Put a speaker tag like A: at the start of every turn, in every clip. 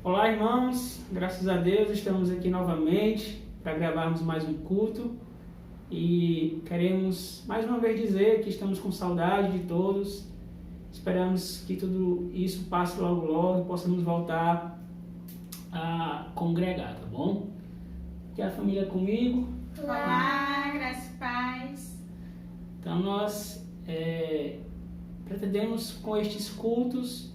A: Olá, irmãos, graças a Deus estamos aqui novamente para gravarmos mais um culto e queremos mais uma vez dizer que estamos com saudade de todos. Esperamos que tudo isso passe logo logo e possamos voltar a congregar, tá bom? Aqui a família comigo.
B: Olá, graças e paz.
A: Então nós pretendemos com estes cultos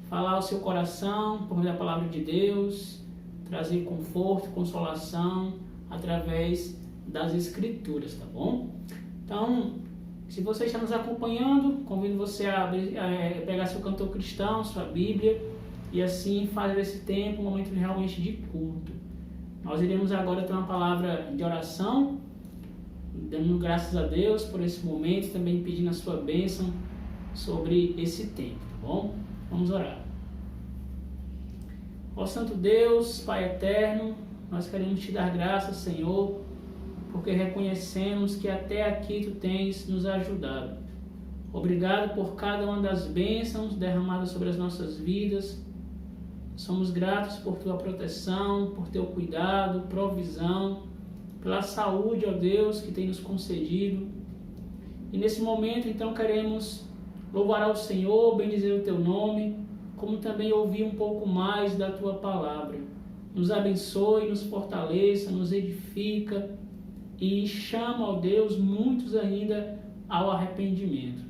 A: falar ao seu coração por meio da palavra de Deus, trazer conforto, consolação através das Escrituras, tá bom? Então, se você está nos acompanhando, convido você a pegar seu cantor cristão, sua Bíblia, e assim fazer esse tempo um momento realmente de culto. Nós iremos agora ter uma palavra de oração, dando graças a Deus por esse momento, também pedindo a sua bênção sobre esse tempo, tá bom? Vamos orar. Ó Santo Deus, Pai eterno, nós queremos te dar graças, Senhor, porque reconhecemos que até aqui tu tens nos ajudado. Obrigado por cada uma das bênçãos derramadas sobre as nossas vidas. Somos gratos por tua proteção, por teu cuidado, provisão, pela saúde, ó Deus, que tem nos concedido. E nesse momento, então, queremos louvar ao Senhor, bendizer o teu nome, como também ouvir um pouco mais da tua palavra. Nos abençoe, nos fortaleça, nos edifica e chama, ó Deus, muitos ainda ao arrependimento.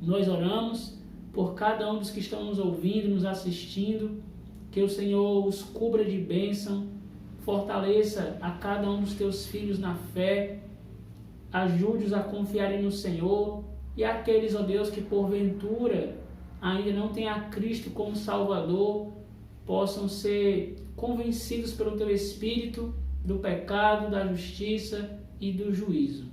A: Nós oramos por cada um dos que estão nos ouvindo, nos assistindo, que o Senhor os cubra de bênção, fortaleça a cada um dos teus filhos na fé, ajude-os a confiarem no Senhor, e aqueles, ó Deus, que porventura ainda não têm a Cristo como Salvador, possam ser convencidos pelo teu Espírito do pecado, da justiça e do juízo.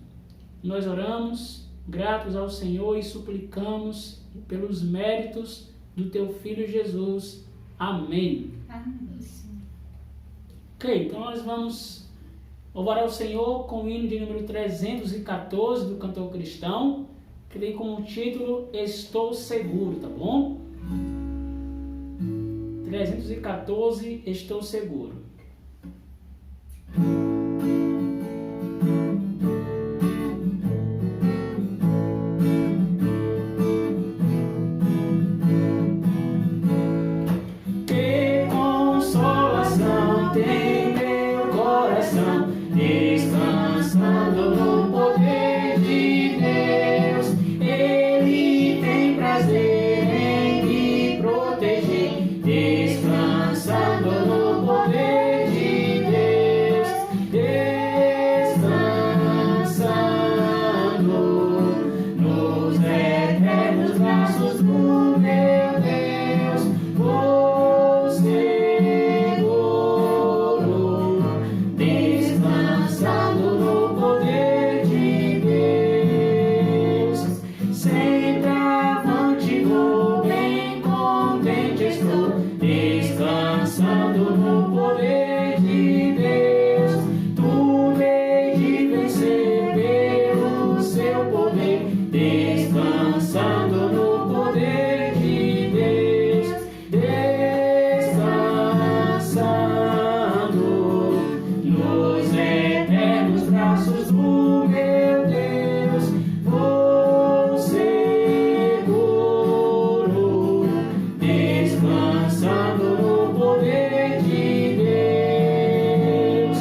A: Nós oramos, gratos ao Senhor, e suplicamos pelos méritos do teu Filho Jesus. Amém.
B: Amém.
A: Ok, então nós vamos louvar ao Senhor com o hino de número 314 do cantor cristão, que tem como título Estou Seguro, tá bom? 314, Estou Seguro. Que consolação tem meu coração, descansando no poder de Deus. Ele tem prazer em me proteger, descansando no poder de Deus, descansando nos eternos braços do meu Deus. Vou seguro, descansando no poder de Deus. Sempre avante vou, bem contente estou, descansando no poder de Deus. Tudo hei de vencer pelo seu poder, descansando no poder de Deus, descansando nos eternos braços do meu Deus. Vou seguro, descansando no poder de Deus.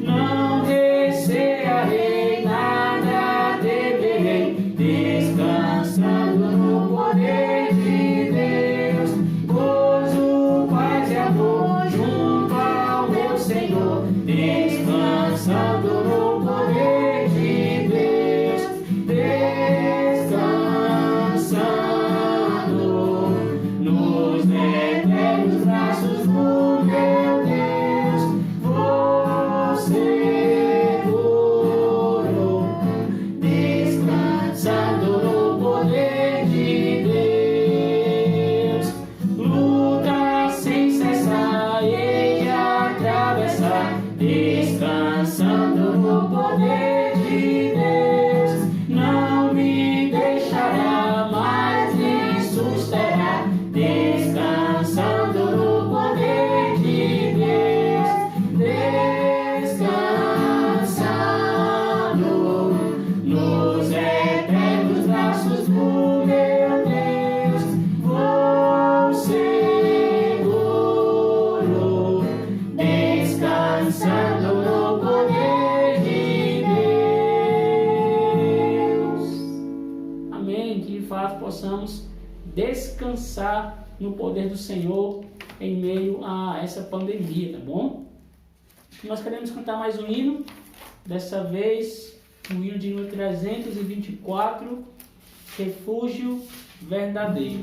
A: Não recearei, nada temerei, descansando no poder de Deus. Gozo, paz e amor junto ao meu Senhor, descansando no poder de Deus, descansando nos eternos braços do meu Deus. Vou seguro, descansando no poder de Deus. Luta sem cessar, hei de atravessar, descansando no poder de Deus. Não me deixará, mas me susterá, descansando no poder poder do Senhor em meio a essa pandemia, tá bom? Nós queremos cantar mais um hino, dessa vez o hino de número 324, Refúgio Verdadeiro.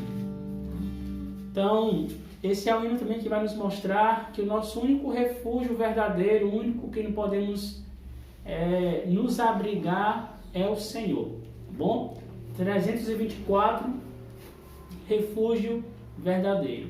A: Então, esse é o hino também que vai nos mostrar que o nosso único refúgio verdadeiro, o único que não podemos nos abrigar é o Senhor, tá bom? 324, Refúgio Verdadeiro.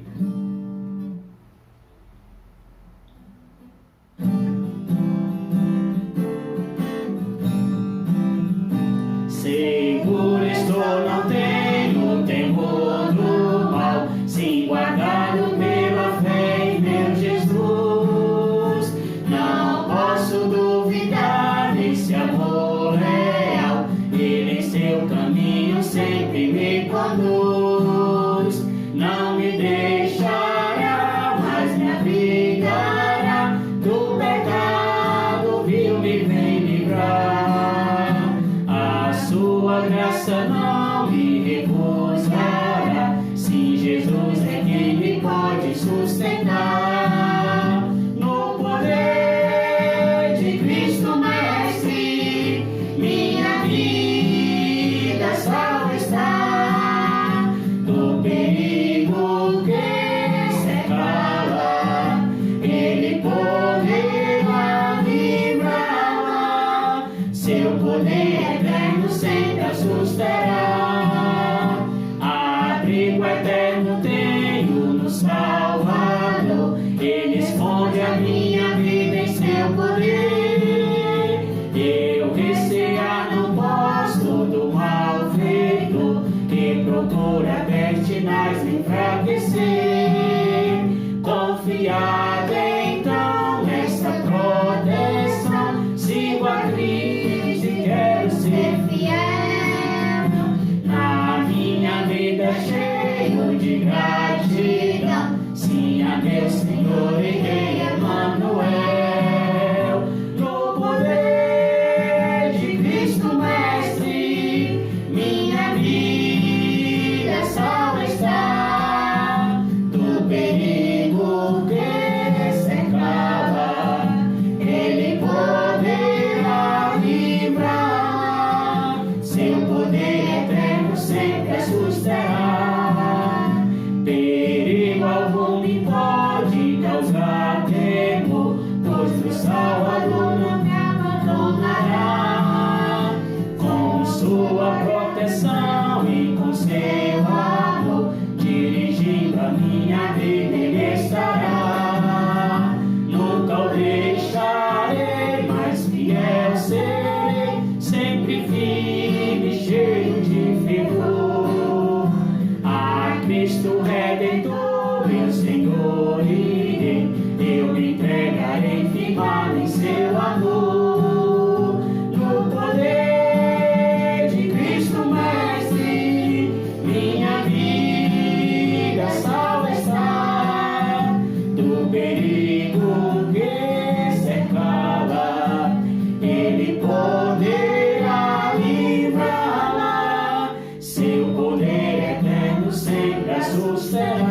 C: Seguro estou, não tenho temor do mal, sim, guardado pela fé em meu Jesus. Não posso duvidar desse amor real, Ele em seu caminho sempre me conduz. Não me deixará, mas me abrigará do pecado vil, me vem livrar. A sua graça não me recusará, sim, Jesus é quem me pode sustentar. No poder de Cristo Mestre, minha vida salva está. Do perigo que cercava, Ele poderá livrar. Seu poder eterno sempre assustará. Abrigo eterno tenho no Salvador, Ele esconde a minha vida em seu poder. Eu recear não posso do mal feito, que procura pertinaz me enfraquecer. Confiado então nessa proteção, sigo a Cristo e quero ser fiel. Na minha vida cheio de gratidão, sim, a meu Senhor e Rei Emanuel. No poder de Cristo Mestre, minha vida salva está. Do perigo que cercava, Ele poderá livrar. Seu poder eterno sempre assustará. Perigo algum me pode causar temor, pois o Salvador não me abandonará. Com sua proteção e com seu amor, dirigindo a minha vida Ele estará. Nunca o deixarei, mas fiel serei, sempre firme, cheio de fervor. A Cristo Redentor, meu Senhor e Rei, eu me entregarei firmado em seu amor. No poder de Cristo Mestre, minha vida salva está. Do perigo que cercava, Ele poderá livrá-la. Seu poder eterno sempre a susterá.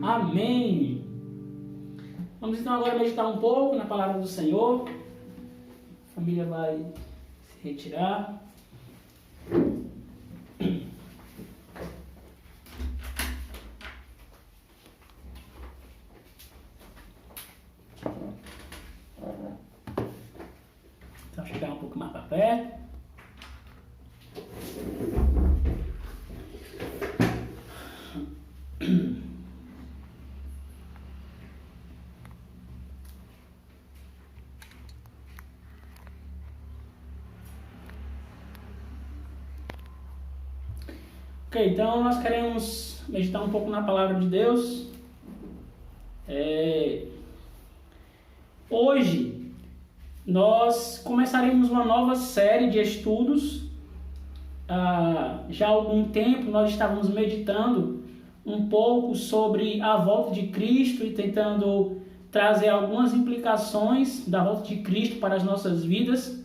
A: Amém. Vamos então agora meditar um pouco na palavra do Senhor. A família vai se retirar. Então chegar um pouco mais para perto. Ok, então nós queremos meditar um pouco na palavra de Deus. Hoje nós começaremos uma nova série de estudos. Já há algum tempo nós estávamos meditando um pouco sobre a volta de Cristo e tentando trazer algumas implicações da volta de Cristo para as nossas vidas.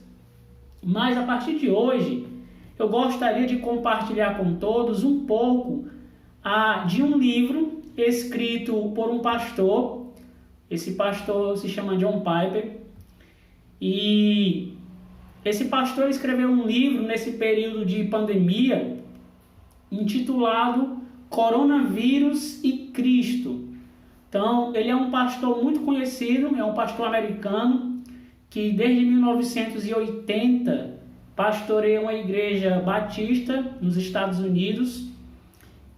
A: Mas a partir de hoje eu gostaria de compartilhar com todos um pouco de um livro escrito por um pastor. Esse pastor se chama John Piper, e esse pastor escreveu um livro nesse período de pandemia intitulado Coronavírus e Cristo. Então, ele é um pastor muito conhecido, é um pastor americano que desde 1980 pastoreia uma igreja batista nos Estados Unidos,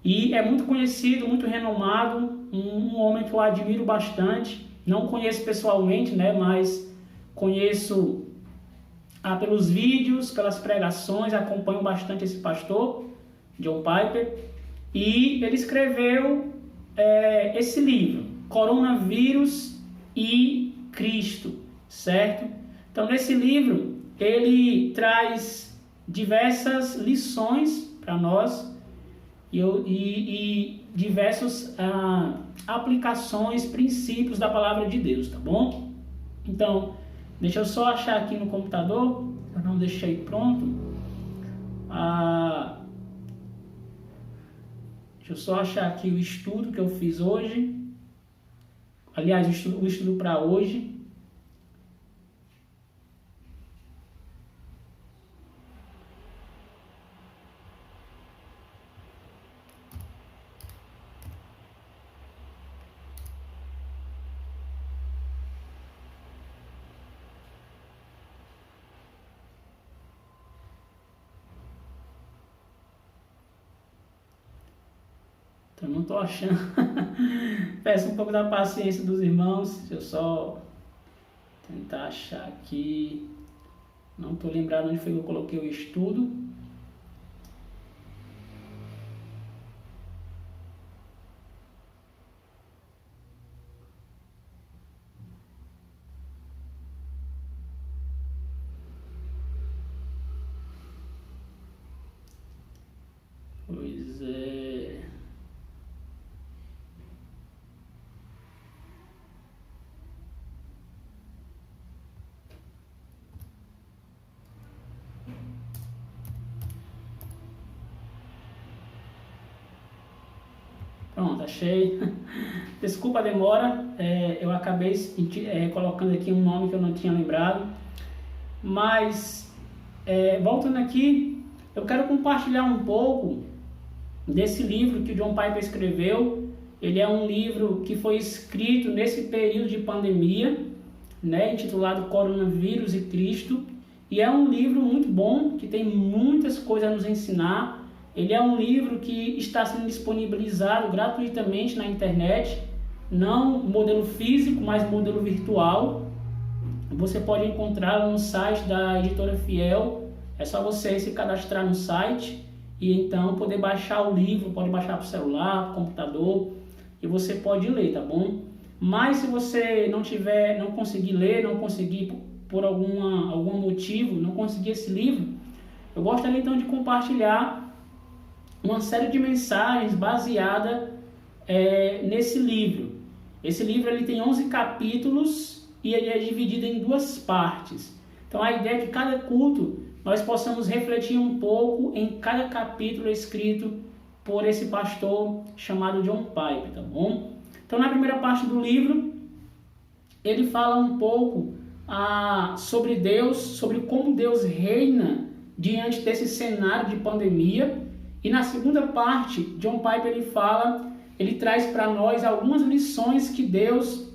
A: e é muito conhecido, muito renomado, um homem que eu admiro bastante. Não conheço pessoalmente, né, mas conheço pelos vídeos, pelas pregações, acompanho bastante esse pastor, John Piper, e ele escreveu esse livro, Coronavírus e Cristo, certo? Então, nesse livro, ele traz diversas lições para nós e diversas aplicações, princípios da palavra de Deus, tá bom? Então, deixa eu só achar aqui no computador, eu não deixei pronto. Deixa eu só achar aqui o estudo que eu fiz hoje. Aliás, o estudo para hoje. Eu não estou achando. Peço um pouco da paciência dos irmãos. Deixa eu só tentar achar aqui. Não estou lembrado onde foi que eu coloquei o estudo. Pois é. Pronto, achei. Desculpa a demora, eu acabei colocando aqui um nome que eu não tinha lembrado. Mas, voltando aqui, eu quero compartilhar um pouco desse livro que o John Piper escreveu. Ele é um livro que foi escrito nesse período de pandemia, né, intitulado Coronavírus e Cristo. E é um livro muito bom, que tem muitas coisas a nos ensinar. Ele é um livro que está sendo disponibilizado gratuitamente na internet, não modelo físico, mas modelo virtual. Você pode encontrá-lo no site da Editora Fiel. É só você se cadastrar no site e então poder baixar o livro, pode baixar para o celular, para o computador, e você pode ler, tá bom? Mas se você não conseguir ler, não conseguir por algum motivo, não conseguir esse livro, eu gostaria então de compartilhar uma série de mensagens baseada nesse livro. Esse livro ele tem 11 capítulos e ele é dividido em 2 partes. Então a ideia é que cada culto nós possamos refletir um pouco em cada capítulo escrito por esse pastor chamado John Piper, tá bom? Então na primeira parte do livro ele fala um pouco sobre Deus, sobre como Deus reina diante desse cenário de pandemia. E na segunda parte, John Piper ele traz para nós algumas lições que Deus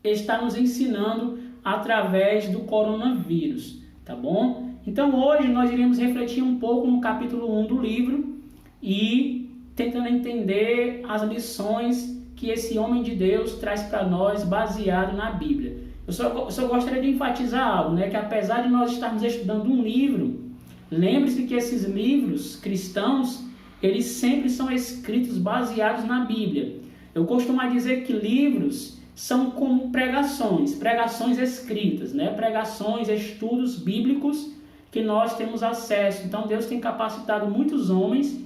A: está nos ensinando através do coronavírus, tá bom? Então hoje nós iremos refletir um pouco no capítulo 1 do livro e tentando entender as lições que esse homem de Deus traz para nós baseado na Bíblia. Eu só gostaria de enfatizar algo, né? Que apesar de nós estarmos estudando um livro, lembre-se que esses livros cristãos, eles sempre são escritos baseados na Bíblia. Eu costumo dizer que livros são como pregações escritas, né? Pregações, estudos bíblicos que nós temos acesso. Então Deus tem capacitado muitos homens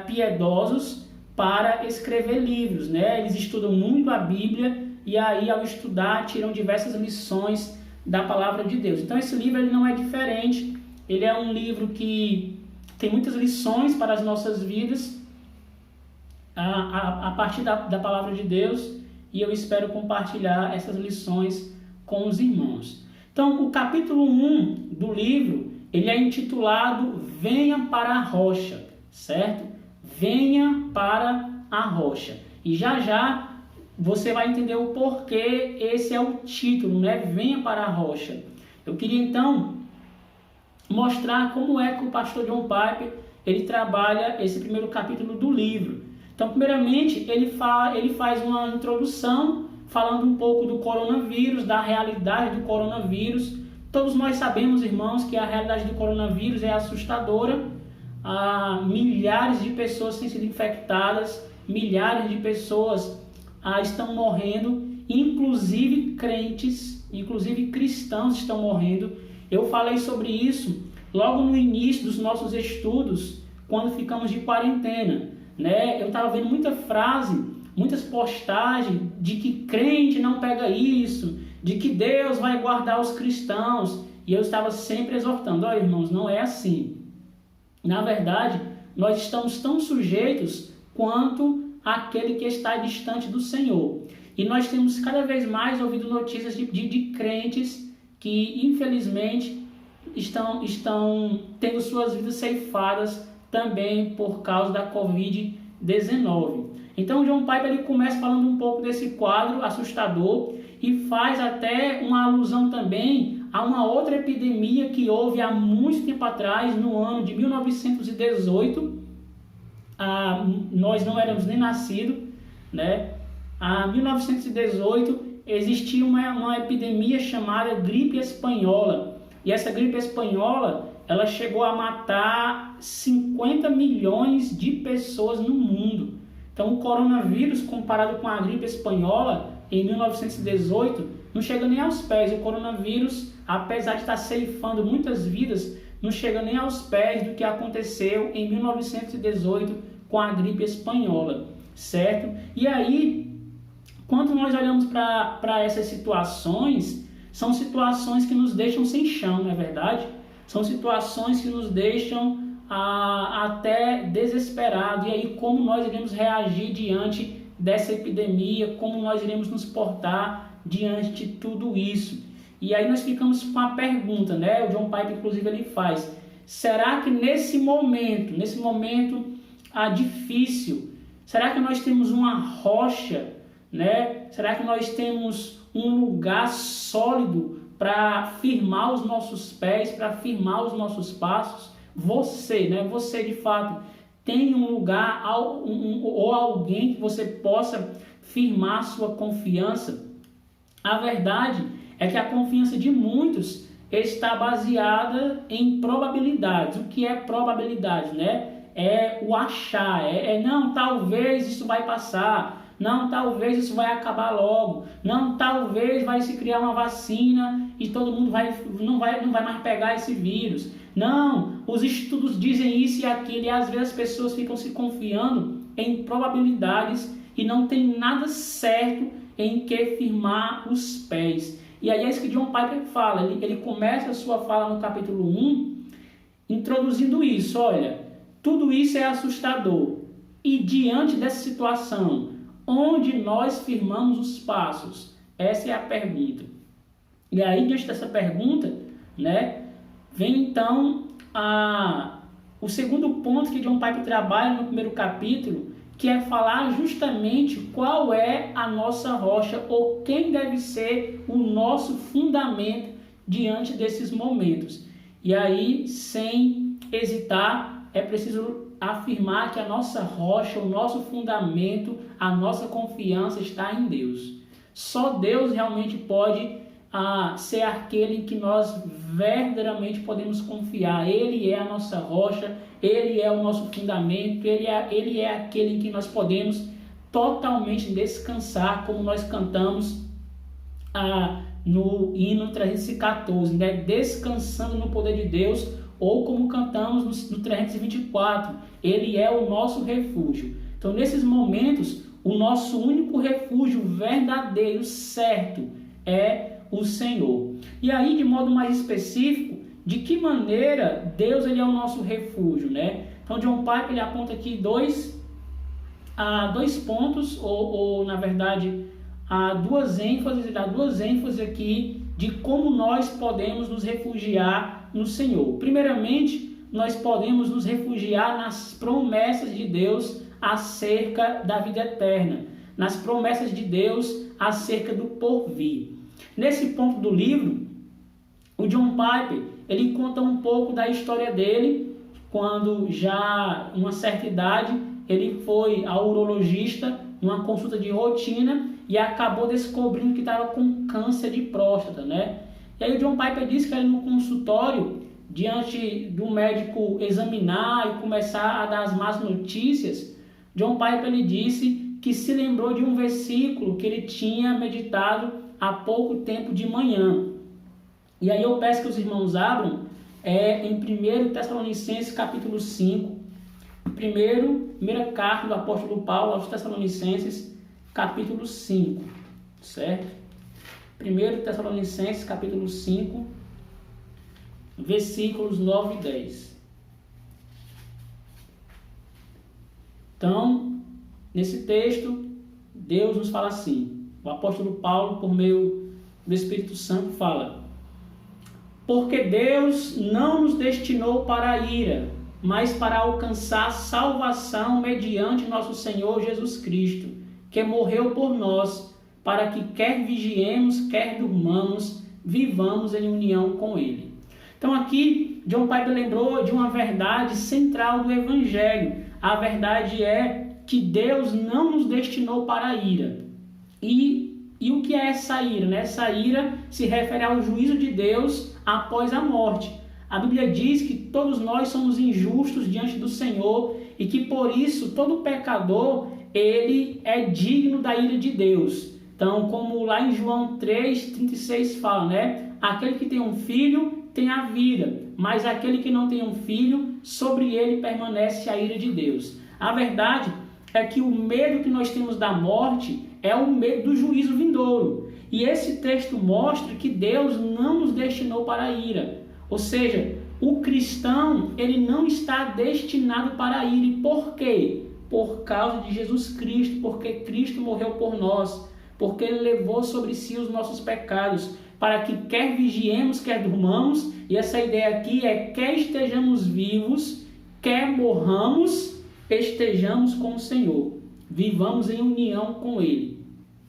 A: piedosos para escrever livros, né? Eles estudam muito a Bíblia e aí ao estudar tiram diversas lições da palavra de Deus. Então esse livro ele não é diferente ele é um livro que tem muitas lições para as nossas vidas, a partir da palavra de Deus, e eu espero compartilhar essas lições com os irmãos. Então, o capítulo 1 do livro, ele é intitulado Venha para a Rocha, certo? Venha para a Rocha. E já você vai entender o porquê esse é o título, né? Venha para a Rocha. Eu queria então mostrar como é que o pastor John Piper ele trabalha esse primeiro capítulo do livro. Então, primeiramente, ele faz uma introdução falando um pouco do coronavírus, da realidade do coronavírus. Todos nós sabemos, irmãos, que a realidade do coronavírus é assustadora. Milhares de pessoas têm sido infectadas, milhares de pessoas estão morrendo, inclusive crentes, inclusive cristãos estão morrendo. Eu falei sobre isso logo no início dos nossos estudos, quando ficamos de quarentena, né? Eu estava vendo muita frase, muitas postagens de que crente não pega isso, de que Deus vai guardar os cristãos, e eu estava sempre exortando, irmãos, não é assim. Na verdade, nós estamos tão sujeitos quanto aquele que está distante do Senhor. E nós temos cada vez mais ouvido notícias de crentes que, infelizmente, estão tendo suas vidas ceifadas também por causa da Covid-19. Então, John Piper ele começa falando um pouco desse quadro assustador e faz até uma alusão também a uma outra epidemia que houve há muito tempo atrás, no ano de 1918. Nós não éramos nem nascidos, né? Em 1918 existia uma epidemia chamada gripe espanhola. E essa gripe espanhola, ela chegou a matar 50 milhões de pessoas no mundo. Então, o coronavírus, comparado com a gripe espanhola, em 1918, não chega nem aos pés. O coronavírus, apesar de estar ceifando muitas vidas, não chega nem aos pés do que aconteceu em 1918 com a gripe espanhola, certo? E aí, quando nós olhamos para essas situações, são situações que nos deixam sem chão, não é verdade? São situações que nos deixam até desesperados. E aí, como nós iremos reagir diante dessa epidemia? Como nós iremos nos portar diante de tudo isso? E aí nós ficamos com a pergunta, né? O John Piper, inclusive, ele faz: será que nesse momento difícil, será que nós temos uma rocha, né? Será que nós temos um lugar sólido para firmar os nossos pés, para firmar os nossos passos? Você, né? Você de fato tem um lugar ou alguém que você possa firmar sua confiança? A verdade é que a confiança de muitos está baseada em probabilidades. O que é probabilidade, né? É o achar, não, talvez isso vai passar, não, talvez isso vai acabar logo, não, talvez vai se criar uma vacina e todo mundo não vai mais pegar esse vírus. Não, os estudos dizem isso e aquilo, e às vezes as pessoas ficam se confiando em probabilidades e não tem nada certo em que firmar os pés. E aí é isso que John Piper fala, ele começa a sua fala no capítulo 1, introduzindo isso. Olha, tudo isso é assustador, e diante dessa situação, onde nós firmamos os passos? Essa é a pergunta. E aí, diante dessa pergunta, né, vem então o segundo ponto que John Piper trabalha no primeiro capítulo, que é falar justamente qual é a nossa rocha, ou quem deve ser o nosso fundamento diante desses momentos. E aí, sem hesitar, é preciso afirmar que a nossa rocha, o nosso fundamento, a nossa confiança está em Deus. Só Deus realmente pode ser aquele em que nós verdadeiramente podemos confiar. Ele é a nossa rocha, Ele é o nosso fundamento, Ele é aquele em que nós podemos totalmente descansar, como nós cantamos no hino 314, né? Descansando no poder de Deus, ou como cantamos no 324, Ele é o nosso refúgio. Então, nesses momentos, o nosso único refúgio verdadeiro, certo, é o Senhor. E aí, de modo mais específico, de que maneira Deus ele é o nosso refúgio, né? Então John Piper ele aponta aqui dois pontos, ou na verdade, há duas ênfases aqui de como nós podemos nos refugiar no Senhor. Primeiramente, nós podemos nos refugiar nas promessas de Deus acerca da vida eterna, nas promessas de Deus acerca do porvir. Nesse ponto do livro, o John Piper ele conta um pouco da história dele, quando já uma certa idade ele foi ao urologista numa consulta de rotina e acabou descobrindo que estava com câncer de próstata, né? E aí o John Piper disse que ele no consultório, diante do médico examinar e começar a dar as más notícias, John Piper ele disse que se lembrou de um versículo que ele tinha meditado há pouco tempo de manhã. E aí eu peço que os irmãos abram em 1 Tessalonicenses capítulo 5, primeira carta do apóstolo Paulo aos Tessalonicenses capítulo 5, certo? 1 Tessalonicenses capítulo 5, versículos 9 e 10. Então, nesse texto, Deus nos fala assim, o apóstolo Paulo, por meio do Espírito Santo, fala: porque Deus não nos destinou para a ira, mas para alcançar salvação mediante nosso Senhor Jesus Cristo, que morreu por nós, para que quer vigiemos, quer durmamos, vivamos em união com Ele. Então aqui, John Piper lembrou de uma verdade central do Evangelho. A verdade é que Deus não nos destinou para a ira. E o que é essa ira? Essa ira se refere ao juízo de Deus após a morte. A Bíblia diz que todos nós somos injustos diante do Senhor e que por isso todo pecador ele é digno da ira de Deus. Então, como lá em João 3,36 fala, né? Aquele que tem um filho tem a vida, mas aquele que não tem um filho, sobre ele permanece a ira de Deus. A verdade é que o medo que nós temos da morte é o medo do juízo vindouro. E esse texto mostra que Deus não nos destinou para a ira. Ou seja, o cristão ele não está destinado para a ira. E por quê? Por causa de Jesus Cristo, porque Cristo morreu por nós, porque Ele levou sobre si os nossos pecados, para que quer vigiemos, quer durmamos, e essa ideia aqui é quer estejamos vivos, quer morramos, estejamos com o Senhor, vivamos em união com Ele.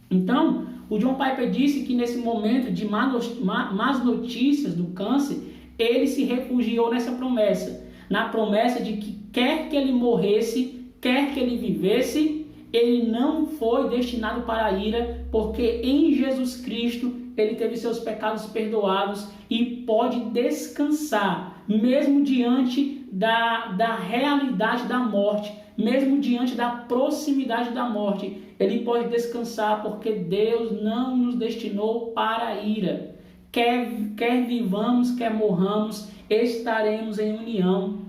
A: Então, o John Piper disse que nesse momento de más notícias do câncer, ele se refugiou nessa promessa, na promessa de que quer que ele morresse, quer que ele vivesse, ele não foi destinado para a ira, porque em Jesus Cristo ele teve seus pecados perdoados e pode descansar, mesmo diante da realidade da morte, mesmo diante da proximidade da morte, ele pode descansar, porque Deus não nos destinou para a ira. Quer vivamos, quer morramos, estaremos em união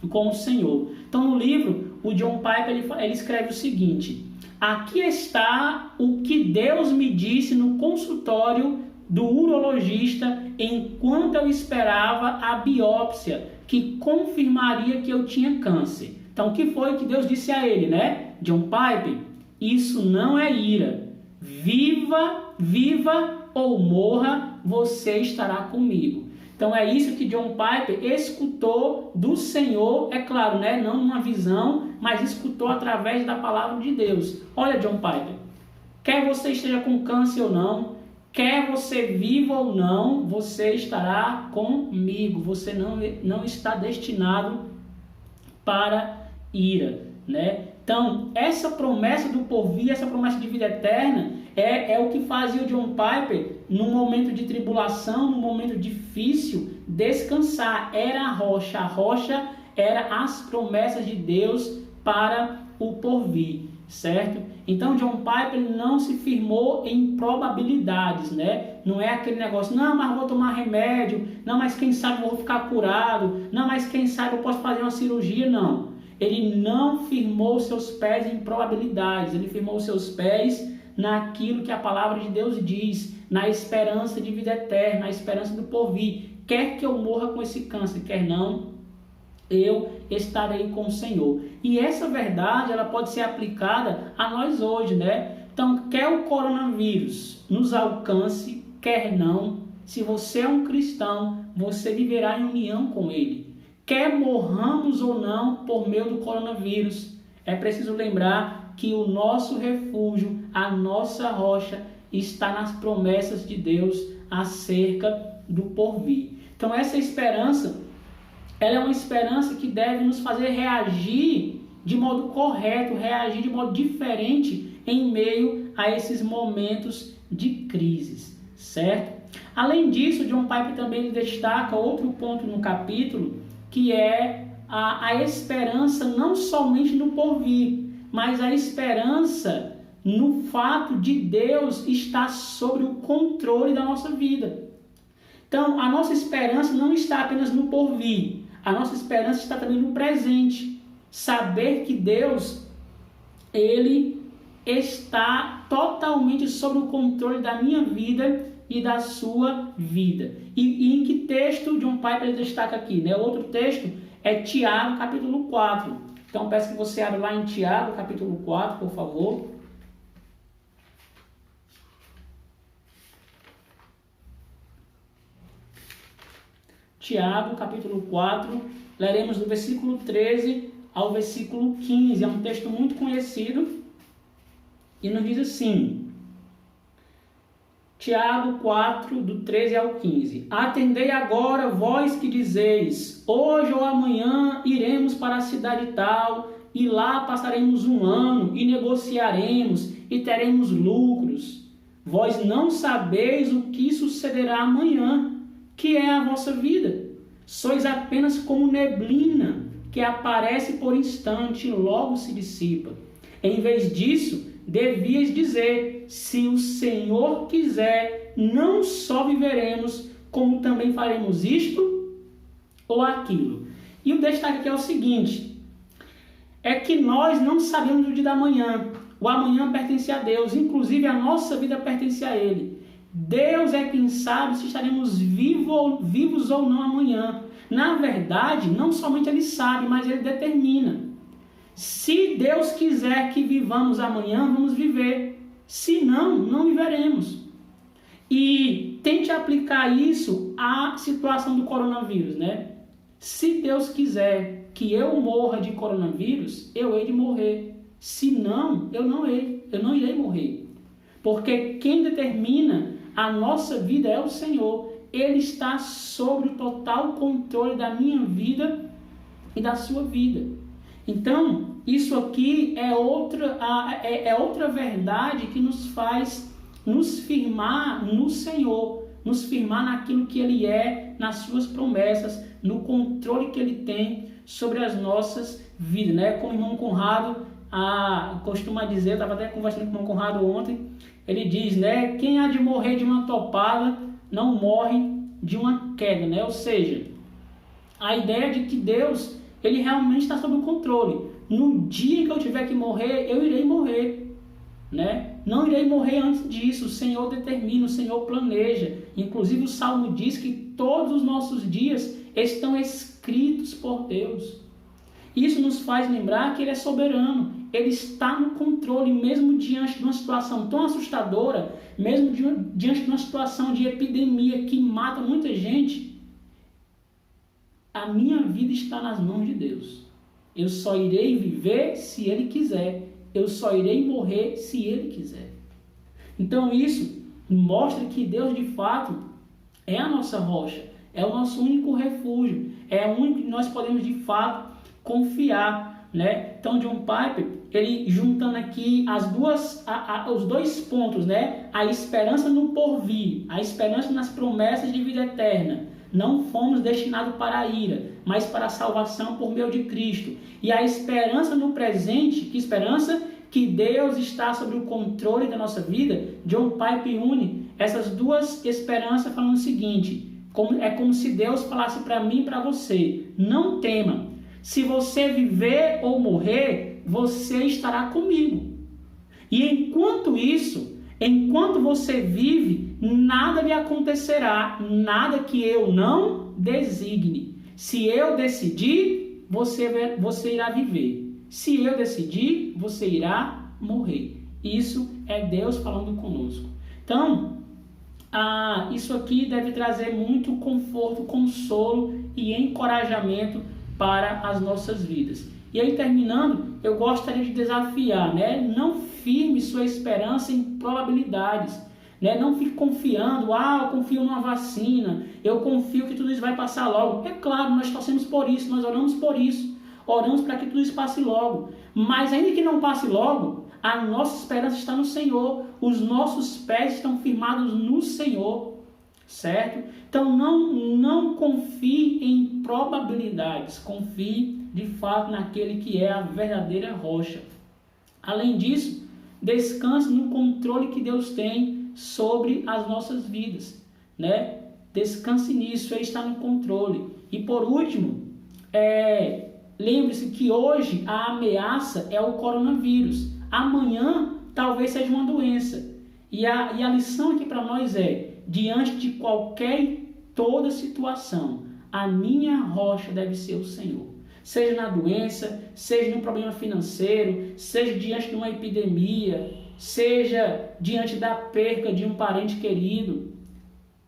A: com o Senhor. Então, no livro, o John Piper ele escreve o seguinte: aqui está o que Deus me disse no consultório do urologista enquanto eu esperava a biópsia, que confirmaria que eu tinha câncer. Então, o que foi que Deus disse a ele, né? John Piper, isso não é ira. Viva ou morra, você estará comigo. Então é isso que John Piper escutou do Senhor, é claro, né? Não numa visão, mas escutou através da palavra de Deus. Olha, John Piper, quer você esteja com câncer ou não, quer você viva ou não, você estará comigo. Você não está destinado para ira, né? Então, essa promessa do porvir, essa promessa de vida eterna, é o que fazia o John Piper, num momento de tribulação, num momento difícil, descansar. Era a rocha era as promessas de Deus para o porvir, certo? Então, John Piper não se firmou em probabilidades, né? Não é aquele negócio, não, mas vou tomar remédio, não, mas quem sabe eu vou ficar curado, não, mas quem sabe eu posso fazer uma cirurgia, não. Ele não firmou seus pés em probabilidades, ele firmou seus pés naquilo que a palavra de Deus diz, na esperança de vida eterna, na esperança do porvir. quer que eu morra com esse câncer, quer não, eu estarei com o Senhor. E essa verdade, ela pode ser aplicada a nós hoje, né? Então, quer o coronavírus nos alcance, quer não, se você é um cristão, você viverá em união com ele. Quer morramos ou não por meio do coronavírus, é preciso lembrar que o nosso refúgio, a nossa rocha, está nas promessas de Deus acerca do porvir. Então, essa esperança, ela é uma esperança que deve nos fazer reagir de modo correto, reagir de modo diferente em meio a esses momentos de crises, certo? Além disso, John Piper também destaca outro ponto no capítulo, que é a esperança não somente no porvir, mas a esperança no fato de Deus estar sobre o controle da nossa vida. Então, a nossa esperança não está apenas no porvir, a nossa esperança está também no presente. Saber que Deus, Ele está totalmente sob o controle da minha vida e da sua vida. E em que texto John Piper destaca aqui? Né? Outro texto é Tiago, capítulo 4. Então, peço que você abra lá em Tiago, capítulo 4, por favor. Tiago, capítulo 4, leremos do versículo 13 ao versículo 15. É um texto muito conhecido e nos diz assim: Tiago 4, do 13 ao 15. Atendei agora, vós que dizeis, hoje ou amanhã iremos para a cidade tal, e lá passaremos um ano, e negociaremos, e teremos lucros. Vós não sabeis o que sucederá amanhã, que é a vossa vida. Sois apenas como neblina, que aparece por instante e logo se dissipa. Em vez disso, devias dizer, se o Senhor quiser, não só viveremos, como também faremos isto ou aquilo. E o destaque aqui é o seguinte, é que nós não sabemos o dia da manhã. O amanhã pertence a Deus, inclusive a nossa vida pertence a Ele. Deus é quem sabe se estaremos vivos ou não amanhã. Na verdade, não somente Ele sabe, mas Ele determina. Se Deus quiser que vivamos amanhã, vamos viver. Se não, não viveremos. E tente aplicar isso à situação do coronavírus, né? Se Deus quiser que eu morra de coronavírus, eu hei de morrer. Se não, eu não irei morrer. Porque quem determina a nossa vida é o Senhor. Ele está sob o total controle da minha vida e da sua vida. Então, isso aqui é outra verdade que nos faz nos firmar no Senhor, nos firmar naquilo que Ele é, nas suas promessas, no controle que Ele tem sobre as nossas vidas, né? Como o irmão Conrado costuma dizer, eu estava até conversando com o irmão Conrado ontem, ele diz, né? Quem há de morrer de uma topada não morre de uma queda, né? Ou seja, a ideia de que Deus, Ele realmente está sob o controle. No dia que eu tiver que morrer, eu irei morrer, né? Não irei morrer antes disso. O Senhor determina, o Senhor planeja. Inclusive o Salmo diz que todos os nossos dias estão escritos por Deus. Isso nos faz lembrar que Ele é soberano. Ele está no controle, mesmo diante de uma situação tão assustadora, mesmo diante de uma situação de epidemia que mata muita gente. A minha vida está nas mãos de Deus. Eu só irei viver se Ele quiser. Eu só irei morrer se Ele quiser. Então isso mostra que Deus de fato é a nossa rocha, é o nosso único refúgio, é o único que nós podemos de fato confiar, né? Então John Piper, ele juntando aqui os dois pontos, né? A esperança no porvir, a esperança nas promessas de vida eterna. Não fomos destinados para a ira, mas para a salvação por meio de Cristo. E a esperança no presente, que esperança? Que Deus está sob o controle da nossa vida. John Piper une essas duas esperanças falando o seguinte, é como se Deus falasse para mim e para você, não tema, se você viver ou morrer, você estará comigo. E enquanto isso, Enquanto você vive, nada lhe acontecerá, nada que eu não designe. Se eu decidir, você irá viver. Se eu decidir, você irá morrer. Isso é Deus falando conosco. Então, isso aqui deve trazer muito conforto, consolo e encorajamento para as nossas vidas. E aí, terminando, eu gostaria de desafiar, não firme sua esperança em probabilidades, não fique confiando, eu confio numa vacina, eu confio que tudo isso vai passar logo. É claro, nós torcemos por isso, nós oramos por isso, oramos para que tudo isso passe logo. Mas ainda que não passe logo, a nossa esperança está no Senhor, os nossos pés estão firmados no Senhor, certo? Então não confie em probabilidades, confie de fato naquele que é a verdadeira rocha. Além disso, descanse no controle que Deus tem sobre as nossas vidas, Descanse nisso, Ele está no controle. E por último, lembre-se que hoje a ameaça é o coronavírus. Amanhã talvez seja uma doença. E a lição aqui para nós diante de qualquer e toda situação, a minha rocha deve ser o Senhor. Seja na doença, seja no problema financeiro, seja diante de uma epidemia, seja diante da perca de um parente querido,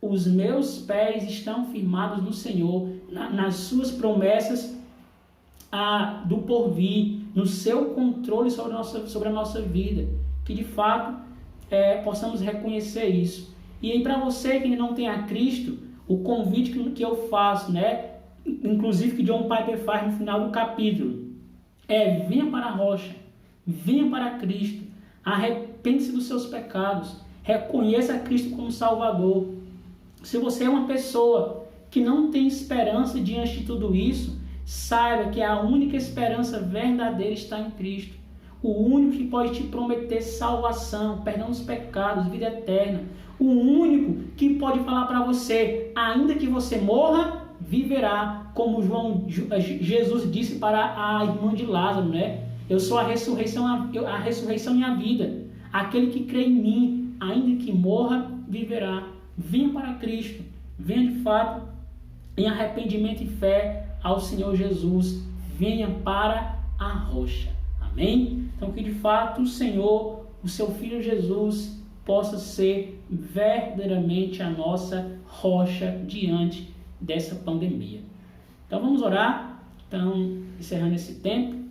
A: os meus pés estão firmados no Senhor, nas suas promessas do porvir, no seu controle sobre a nossa vida. Que de fato possamos reconhecer isso. E aí, para você que não tem a Cristo, o convite que eu faço, inclusive que John Piper faz no final do capítulo, venha para a rocha, venha para Cristo, arrepende-se dos seus pecados, reconheça a Cristo como Salvador. Se você é uma pessoa que não tem esperança diante de tudo isso, saiba que a única esperança verdadeira está em Cristo. O único que pode te prometer salvação, perdão dos pecados, vida eterna. O único que pode falar para você, ainda que você morra, viverá, como Jesus disse para a irmã de Lázaro, Eu sou a ressurreição e a vida. Aquele que crê em mim, ainda que morra, viverá. Venha para Cristo, venha de fato em arrependimento e fé ao Senhor Jesus, venha para a rocha. Amém? Então que de fato o Senhor, o seu Filho Jesus, possa ser verdadeiramente a nossa rocha diante dessa pandemia. Então vamos orar, encerrando esse tempo.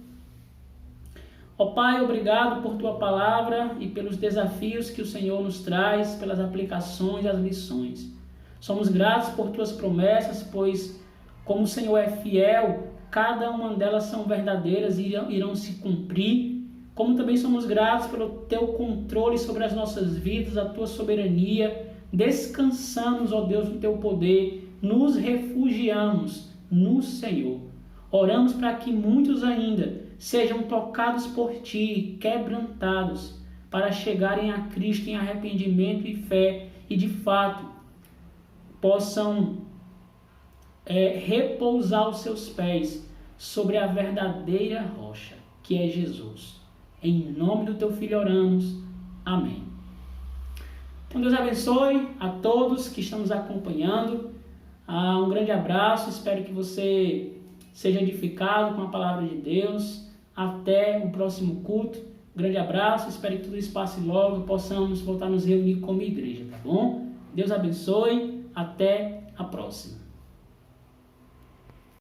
A: Ó Pai, obrigado por Tua palavra e pelos desafios que o Senhor nos traz, pelas aplicações e as lições. Somos gratos por Tuas promessas, pois como o Senhor é fiel, cada uma delas são verdadeiras e irão se cumprir. Como também somos gratos pelo Teu controle sobre as nossas vidas, a Tua soberania. Descansamos, ó Deus, no Teu poder, nos refugiamos no Senhor. Oramos para que muitos ainda sejam tocados por Ti, quebrantados, para chegarem a Cristo em arrependimento e fé e de fato possam repousar os seus pés sobre a verdadeira rocha, que é Jesus. Em nome do Teu Filho oramos. Amém. Então Deus abençoe a todos que estão nos acompanhando. Um grande abraço, espero que você seja edificado com a palavra de Deus. Até o próximo culto. Grande abraço, espero que tudo isso passe logo e possamos voltar a nos reunir como igreja, tá bom? Deus abençoe, até a próxima.